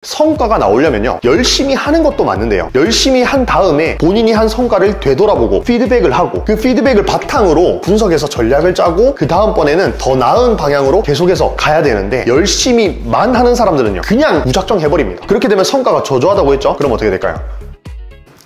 성과가 나오려면요, 열심히 하는 것도 맞는데요, 열심히 한 다음에 본인이 한 성과를 되돌아보고 피드백을 하고 그 피드백을 바탕으로 분석해서 전략을 짜고 그 다음번에는 더 나은 방향으로 계속해서 가야 되는데, 열심히만 하는 사람들은요 그냥 무작정 해버립니다. 그렇게 되면 성과가 저조하다고 했죠? 그럼 어떻게 될까요?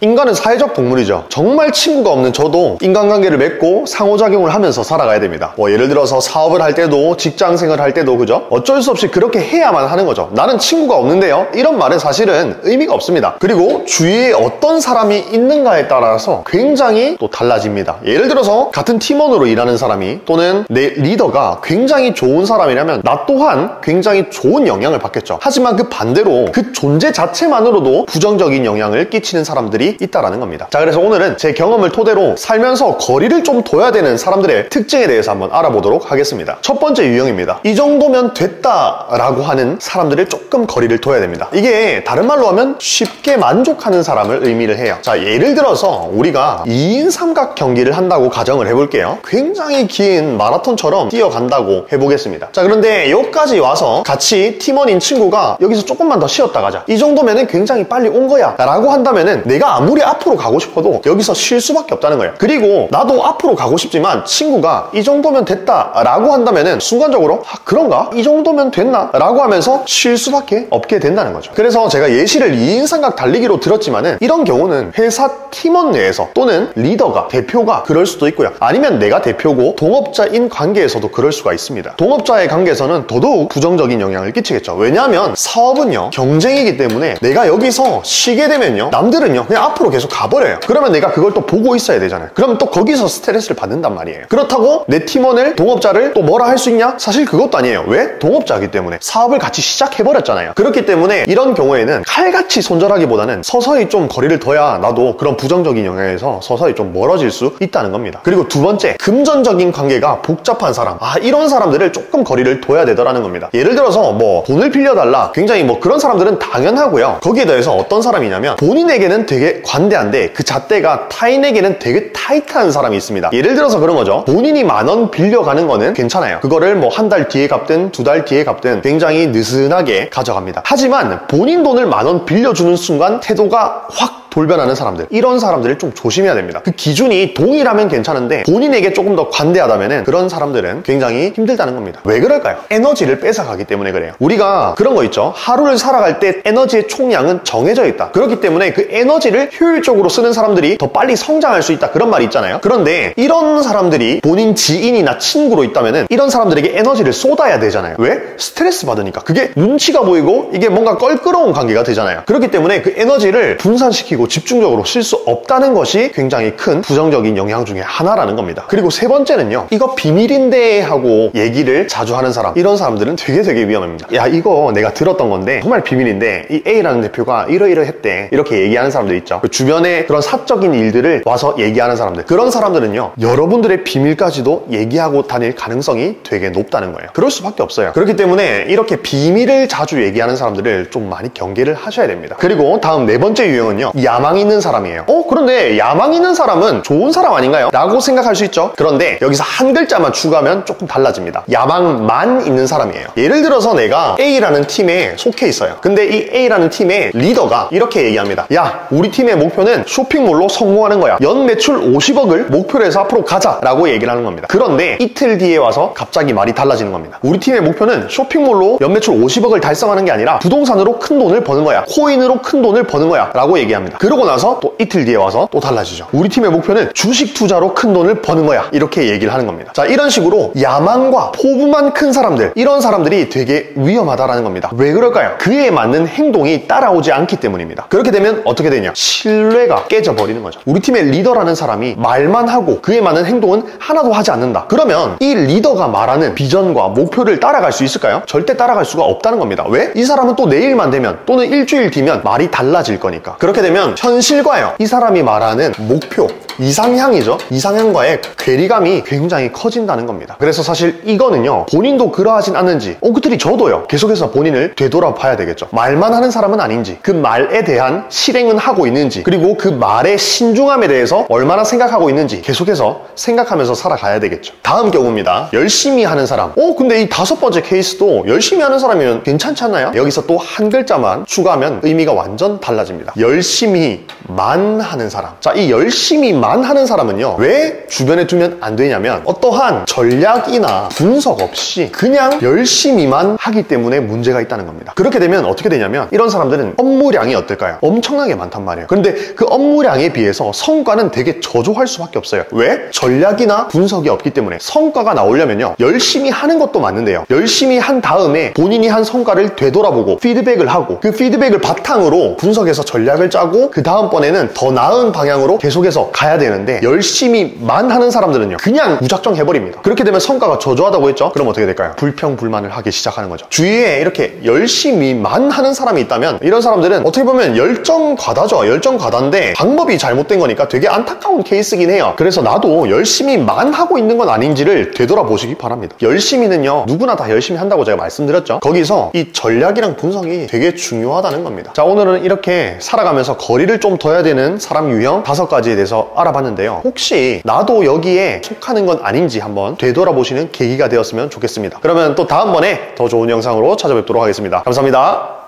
인간은 사회적 동물이죠. 정말 친구가 없는 저도 인간관계를 맺고 상호작용을 하면서 살아가야 됩니다. 예를 들어서 사업을 할 때도 직장생활을 할 때도 그죠? 어쩔 수 없이 그렇게 해야만 하는 거죠. 나는 친구가 없는데요, 이런 말은 사실은 의미가 없습니다. 그리고 주위에 어떤 사람이 있는가에 따라서 굉장히 또 달라집니다. 예를 들어서 같은 팀원으로 일하는 사람이 또는 내 리더가 굉장히 좋은 사람이라면 나 또한 굉장히 좋은 영향을 받겠죠. 하지만 그 반대로 그 존재 자체만으로도 부정적인 영향을 끼치는 사람들이 있다라는 겁니다. 자, 그래서 오늘은 제 경험을 토대로 살면서 거리를 좀 둬야 되는 사람들의 특징에 대해서 한번 알아보도록 하겠습니다. 첫 번째 유형입니다. 이 정도면 됐다라고 하는 사람들을 조금 거리를 둬야 됩니다. 이게 다른 말로 하면 쉽게 만족하는 사람을 의미를 해요. 자, 예를 들어서 우리가 2인 삼각 경기를 한다고 가정을 해볼게요. 굉장히 긴 마라톤처럼 뛰어간다고 해보겠습니다. 자, 그런데 여기까지 와서 같이 팀원인 친구가 여기서 조금만 더 쉬었다 가자, 이 정도면은 굉장히 빨리 온 거야 라고 한다면은 내가 아무리 앞으로 가고 싶어도 여기서 쉴 수밖에 없다는 거예요. 그리고 나도 앞으로 가고 싶지만 친구가 이 정도면 됐다 라고 한다면은 순간적으로 그런가? 이 정도면 됐나? 라고 하면서 쉴 수밖에 없게 된다는 거죠. 그래서 제가 예시를 2인 삼각 달리기로 들었지만은 이런 경우는 회사 팀원 내에서 또는 리더가, 대표가 그럴 수도 있고요, 아니면 내가 대표고 동업자인 관계에서도 그럴 수가 있습니다. 동업자의 관계에서는 더더욱 부정적인 영향을 끼치겠죠. 왜냐하면 사업은요 경쟁이기 때문에 내가 여기서 쉬게 되면요 남들은요 그냥 앞으로 계속 가버려요. 그러면 내가 그걸 또 보고 있어야 되잖아요. 그러면 또 거기서 스트레스를 받는단 말이에요. 그렇다고 내 팀원을, 동업자를 또 뭐라 할 수 있냐? 사실 그것도 아니에요. 왜? 동업자이기 때문에 사업을 같이 시작해버렸잖아요. 그렇기 때문에 이런 경우에는 칼같이 손절하기보다는 서서히 좀 거리를 둬야 나도 그런 부정적인 영향에서 서서히 좀 멀어질 수 있다는 겁니다. 그리고 두 번째, 금전적인 관계가 복잡한 사람, 이런 사람들을 조금 거리를 둬야 되더라는 겁니다. 예를 들어서 뭐 돈을 빌려달라, 굉장히 뭐 그런 사람들은 당연하고요. 거기에 대해서 어떤 사람이냐면 본인에게는 되게 관대한데 그 잣대가 타인에게는 되게 타이트한 사람이 있습니다. 예를 들어서 그런 거죠. 본인이 10,000원 빌려가는 거는 괜찮아요. 그거를 뭐 한 달 뒤에 갚든 2달 뒤에 갚든 굉장히 느슨하게 가져갑니다. 하지만 본인 돈을 10,000원 빌려주는 순간 태도가 확 돌변하는 사람들, 이런 사람들을 좀 조심해야 됩니다. 그 기준이 동일하면 괜찮은데 본인에게 조금 더 관대하다면은 그런 사람들은 굉장히 힘들다는 겁니다. 왜 그럴까요? 에너지를 뺏어가기 때문에 그래요. 우리가 그런 거 있죠. 하루를 살아갈 때 에너지의 총량은 정해져 있다. 그렇기 때문에 그 에너지를 효율적으로 쓰는 사람들이 더 빨리 성장할 수 있다, 그런 말이 있잖아요. 그런데 이런 사람들이 본인 지인이나 친구로 있다면은 이런 사람들에게 에너지를 쏟아야 되잖아요. 왜? 스트레스 받으니까. 그게 눈치가 보이고 이게 뭔가 껄끄러운 관계가 되잖아요. 그렇기 때문에 그 에너지를 분산시키고 집중적으로 쓸 수 없다는 것이 굉장히 큰 부정적인 영향 중에 하나라는 겁니다. 그리고 세 번째는요, 이거 비밀인데 하고 얘기를 자주 하는 사람, 이런 사람들은 되게 위험합니다. 야, 이거 내가 들었던 건데 정말 비밀인데 이 A라는 대표가 이러이러했대, 이렇게 얘기하는 사람들 있죠. 그 주변에 그런 사적인 일들을 와서 얘기하는 사람들, 그런 사람들은요 여러분들의 비밀까지도 얘기하고 다닐 가능성이 되게 높다는 거예요. 그럴 수밖에 없어요. 그렇기 때문에 이렇게 비밀을 자주 얘기하는 사람들을 좀 많이 경계를 하셔야 됩니다. 그리고 다음 네 번째 유형은요, 야망 있는 사람이에요. 그런데 야망 있는 사람은 좋은 사람 아닌가요? 라고 생각할 수 있죠. 그런데 여기서 한 글자만 추가하면 조금 달라집니다. 야망만 있는 사람이에요. 예를 들어서 내가 A라는 팀에 속해 있어요. 근데 이 A라는 팀의 리더가 이렇게 얘기합니다. 야, 우리 팀의 목표는 쇼핑몰로 성공하는 거야. 연 매출 50억을 목표로 해서 앞으로 가자 라고 얘기를 하는 겁니다. 그런데 이틀 뒤에 와서 갑자기 말이 달라지는 겁니다. 우리 팀의 목표는 쇼핑몰로 연 매출 50억을 달성하는 게 아니라 부동산으로 큰 돈을 버는 거야, 코인으로 큰 돈을 버는 거야 라고 얘기합니다. 그러고 나서 또 이틀 뒤에 와서 또 달라지죠. 우리 팀의 목표는 주식 투자로 큰 돈을 버는 거야, 이렇게 얘기를 하는 겁니다. 자, 이런 식으로 야망과 포부만 큰 사람들, 이런 사람들이 되게 위험하다라는 겁니다. 왜 그럴까요? 그에 맞는 행동이 따라오지 않기 때문입니다. 그렇게 되면 어떻게 되냐? 신뢰가 깨져버리는 거죠. 우리 팀의 리더라는 사람이 말만 하고 그에 맞는 행동은 하나도 하지 않는다. 그러면 이 리더가 말하는 비전과 목표를 따라갈 수 있을까요? 절대 따라갈 수가 없다는 겁니다. 왜? 이 사람은 또 내일만 되면 또는 일주일 뒤면 말이 달라질 거니까. 그렇게 되면 현실과요 그렇잖아요. 이 사람이 말하는 목표, 이상향이죠. 이상향과의 괴리감이 굉장히 커진다는 겁니다. 그래서 사실 이거는요, 본인도 그러하진 않는지, 그들이 저도요, 계속해서 본인을 되돌아봐야 되겠죠. 말만 하는 사람은 아닌지, 그 말에 대한 실행은 하고 있는지, 그리고 그 말의 신중함에 대해서 얼마나 생각하고 있는지 계속해서 생각하면서 살아가야 되겠죠. 다음 경우입니다. 열심히 하는 사람. 근데 이 5번째 케이스도 열심히 하는 사람이면 괜찮지 않나요? 여기서 또 한 글자만 추가하면 의미가 완전 달라집니다. 열심히만 하는 사람. 자, 이 열심히만 하는 사람은요, 왜 주변에 두면 안 되냐면 어떠한 전략이나 분석 없이 그냥 열심히만 하기 때문에 문제가 있다는 겁니다. 그렇게 되면 어떻게 되냐면 이런 사람들은 업무량이 어떨까요? 엄청나게 많단 말이에요. 그런데 그 업무량에 비해서 성과는 되게 저조할 수밖에 없어요. 왜? 전략이나 분석이 없기 때문에. 성과가 나오려면요, 열심히 하는 것도 맞는데요, 열심히 한 다음에 본인이 한 성과를 되돌아보고 피드백을 하고 그 피드백을 바탕으로 분석해서 전략을 짜고 그 다음번에는 더 나은 방향으로 계속해서 가야 되는데, 열심히만 하는 사람들은요, 그냥 무작정 해버립니다. 그렇게 되면 성과가 저조하다고 했죠? 그럼 어떻게 될까요? 불평불만을 하기 시작하는 거죠. 주위에 이렇게 열심히만 하는 사람이 있다면 이런 사람들은 어떻게 보면 열정과다죠. 열정과다인데 방법이 잘못된 거니까 되게 안타까운 케이스긴 해요. 그래서 나도 열심히만 하고 있는 건 아닌지를 되돌아보시기 바랍니다. 열심히는요, 누구나 다 열심히 한다고 제가 말씀드렸죠. 거기서 이 전략이랑 분석이 되게 중요하다는 겁니다. 자, 오늘은 이렇게 살아가면서 거리를 좀 둬야 되는 사람 유형 5가지에 대해서 알아봤는데요, 혹시 나도 여기에 속하는 건 아닌지 한번 되돌아보시는 계기가 되었으면 좋겠습니다. 그러면 또 다음번에 더 좋은 영상으로 찾아뵙도록 하겠습니다. 감사합니다.